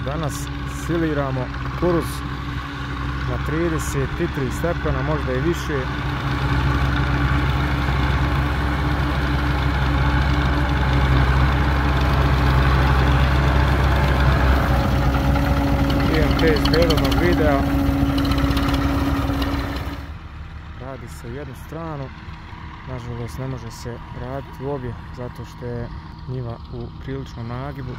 Danas siliramo kukuruz na 33 stepena, možda i više. Test prethodnog videa. Radi se u jednu stranu, nažalost ne može se raditi u obje zato što je njiva u priličnom nagibu.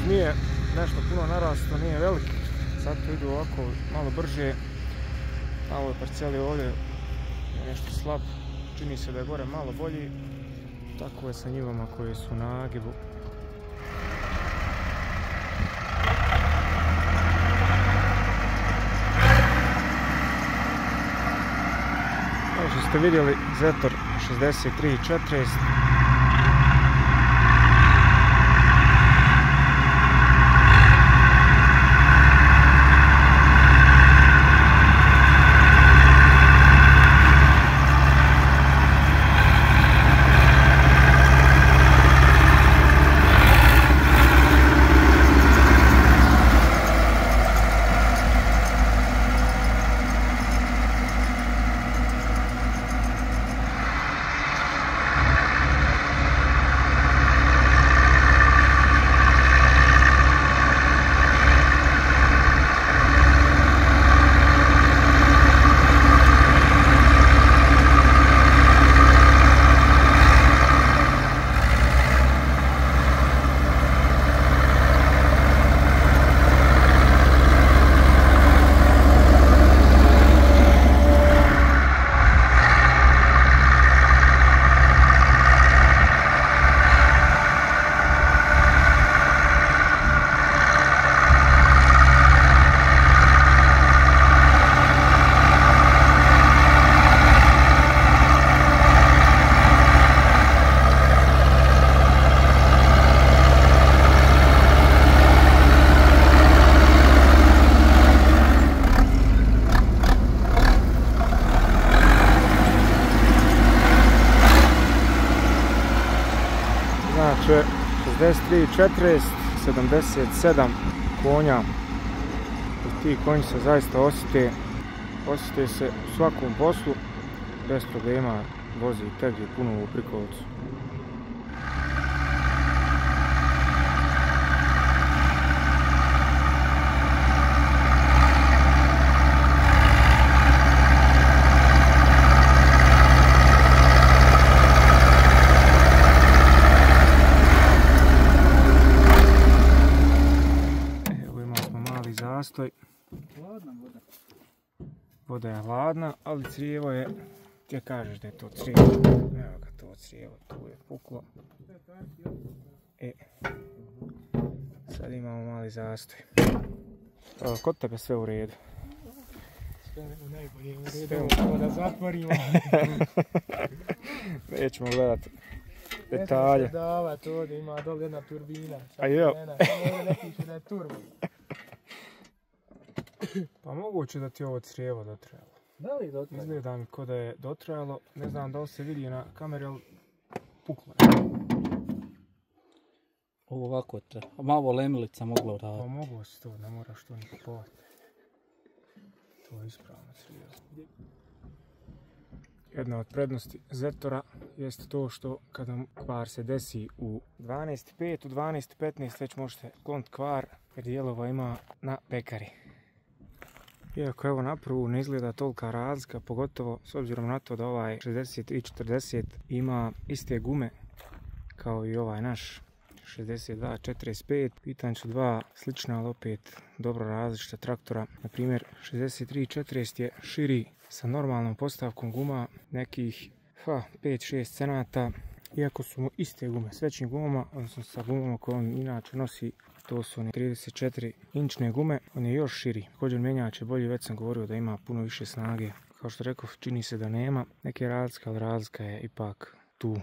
Nije nešto puno narasto, nije velik, zato idu ovako malo brže. Na ovoj parceli ovdje je nešto slab, čini se da je gore malo bolji, tako je sa njivama koje su na nagibu. Kao što ste vidjeli, Zetor 6340. Znači 6340, 77 konja i ti konji se zaista osjete se u svakom poslu, bez problema vozi i tegli puno u prikolicu. Zastoj. Voda je hladna, ali crijevo je, gdje kažeš da je to crijevo? Evo ga to crijevo, tu je puklo. Sad imamo mali zastoj. Kod tebe sve u redu? Sve u najboljem redu, ovo da zatvorimo. Nećemo gledati detalje. Ne treba se davati ovdje, ima dole jedna turbina. A jo. Ovdje ne piše da je turbo. Pa moguće da ti ovo crijevo dotrajalo. Da li je dotrajalo? Izgleda mi ko da je dotrajalo. Ne znam da li se vidi na kameri, ali puklo je. Ovo ovako treba. Malo lemilica mogla uraditi. Pa mogu si to, ne moraš to ni kupovati. To je ispravno crijevo. Jedna od prednosti Zetora jeste to što kada kvar se desi u 12.5, u 12.15 već možete kloniti kvar jer dijelova ima na pekari. Iako evo na prvu ne izgleda tolika razlika, pogotovo s obzirom na to da ovaj 6340 ima iste gume kao i ovaj naš 62-45. Pitanje su dva slična, ali opet dobro različita traktora. Na primjer, 63-40 je širi sa normalnom postavkom guma, nekih 5-6 cenata. Iako su mu iste gume s većim gumama, odnosno sa gumama koje on inače nosi, to su one 34 inčne gume, on je još širi. Također menjač je bolji, već sam govorio da ima puno više snage. Kao što rekao, čini se da nema neke razlike, ali razlika je ipak tu.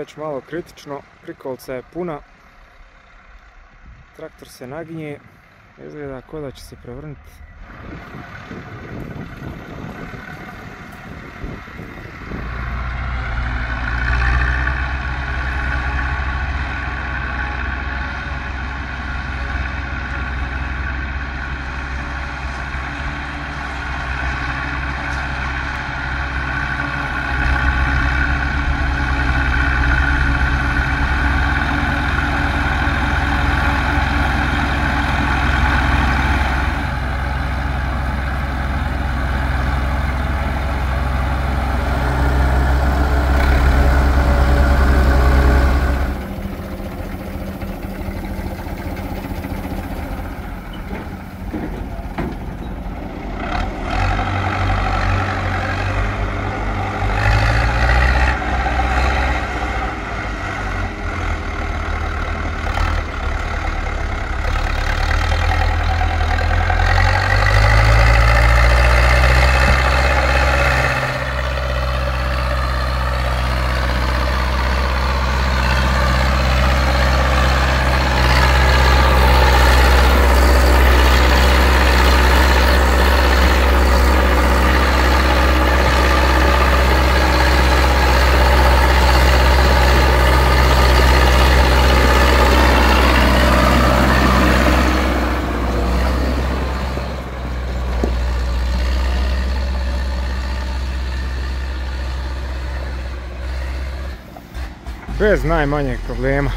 Već malo kritično, prikolca je puna, traktor se naginje, izgleda kao da će se prevrnuti. Bez najmanjeg problema.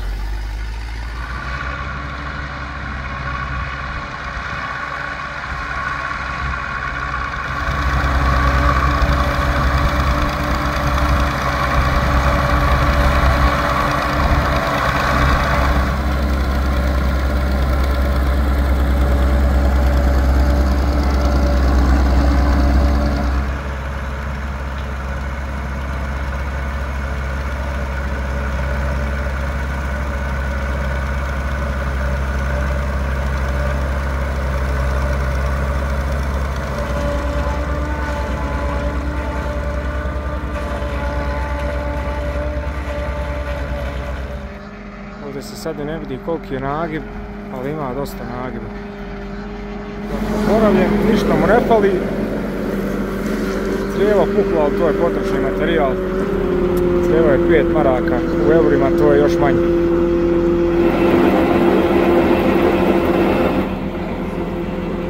Ovdje se sad ne vidi koliki je nagib, ali ima dosta nagiba. Poravljen, ništa mu ne fali. Crijeva pukla, ali to je potrošni materijal. Crijeva je 5 maraka, u eurima to je još manje.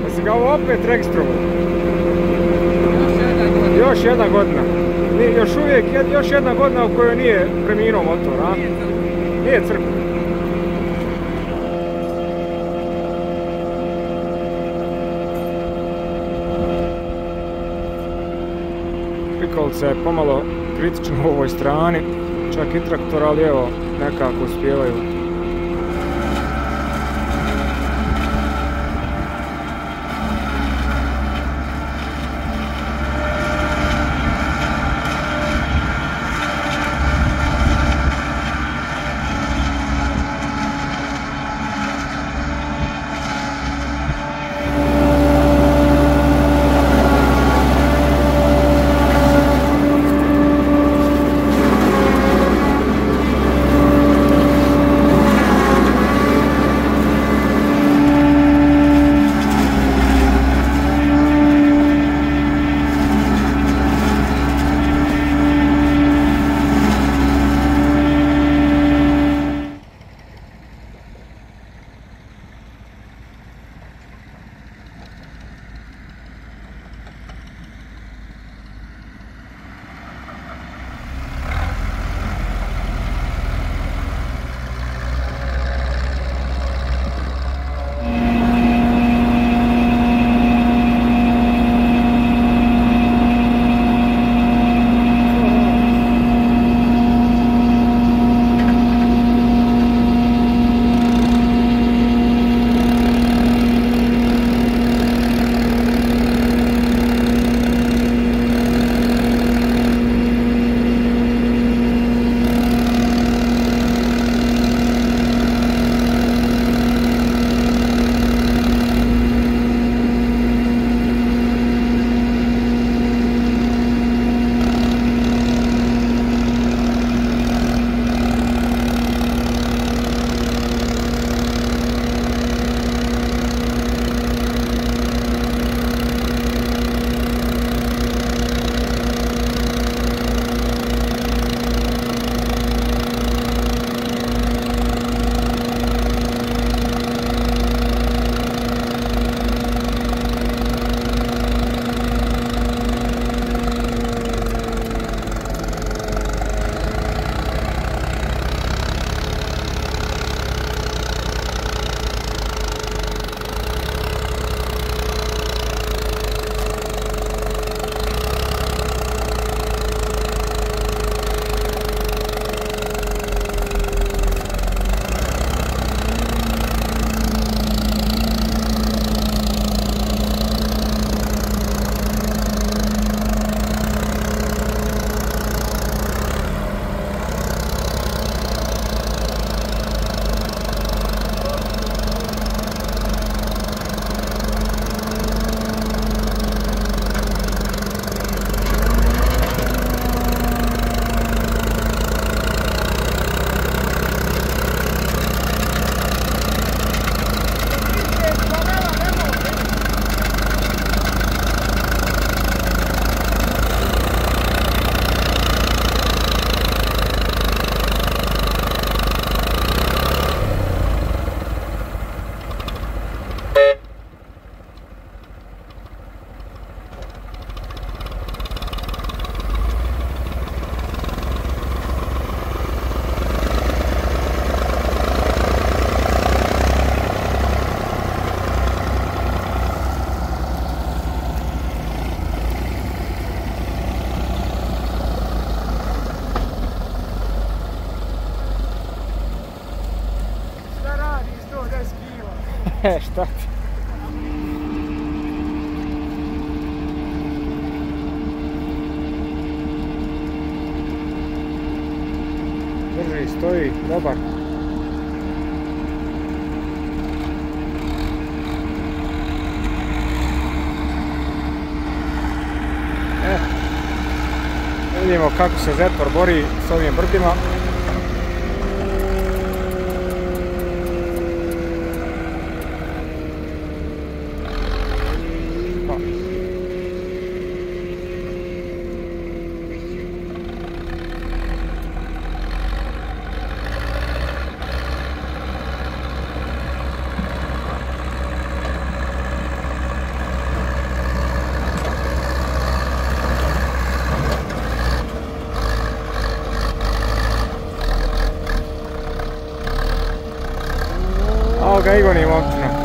Jesi ga ovo opet registrovao? Još jedna godina. Još uvijek još jedna godina u kojoj nije preminuo motor, a? Nije crkva. Prikolica je pomalo kritična u ovoj strani, čak i traktor, ali evo, nekako uspijevaju. Šta ti? Drži, stoji, dobar. Vidimo kako se Zetor bori s ovim brdima. Evo ga Igor i momčina.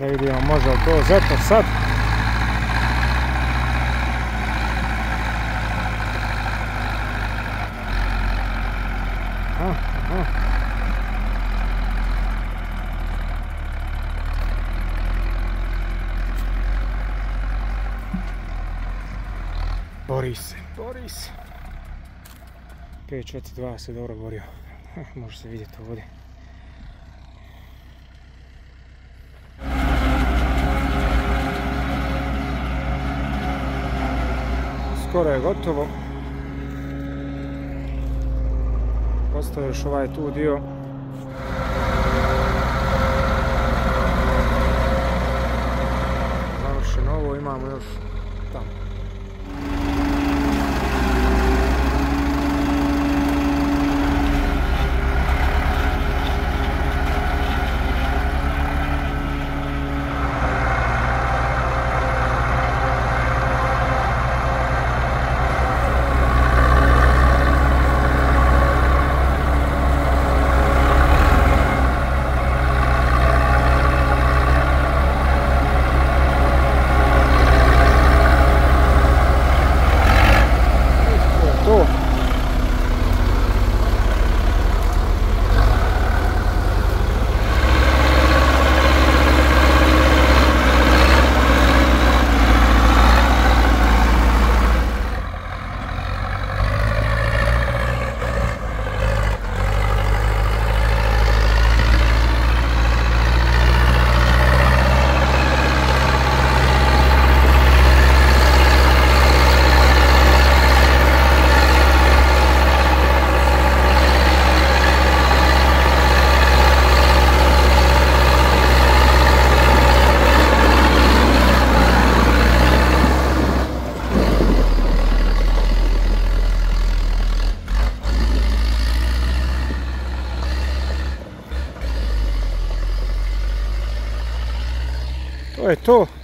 Da vidimo može li to Zetor sad. Bori se, bori se. 5.42 se dobro borio. Može se vidjeti ovdje. Skoro je gotovo. Ostao još ovaj tu dio. Završeno ovo, imamo još tamo. To je to.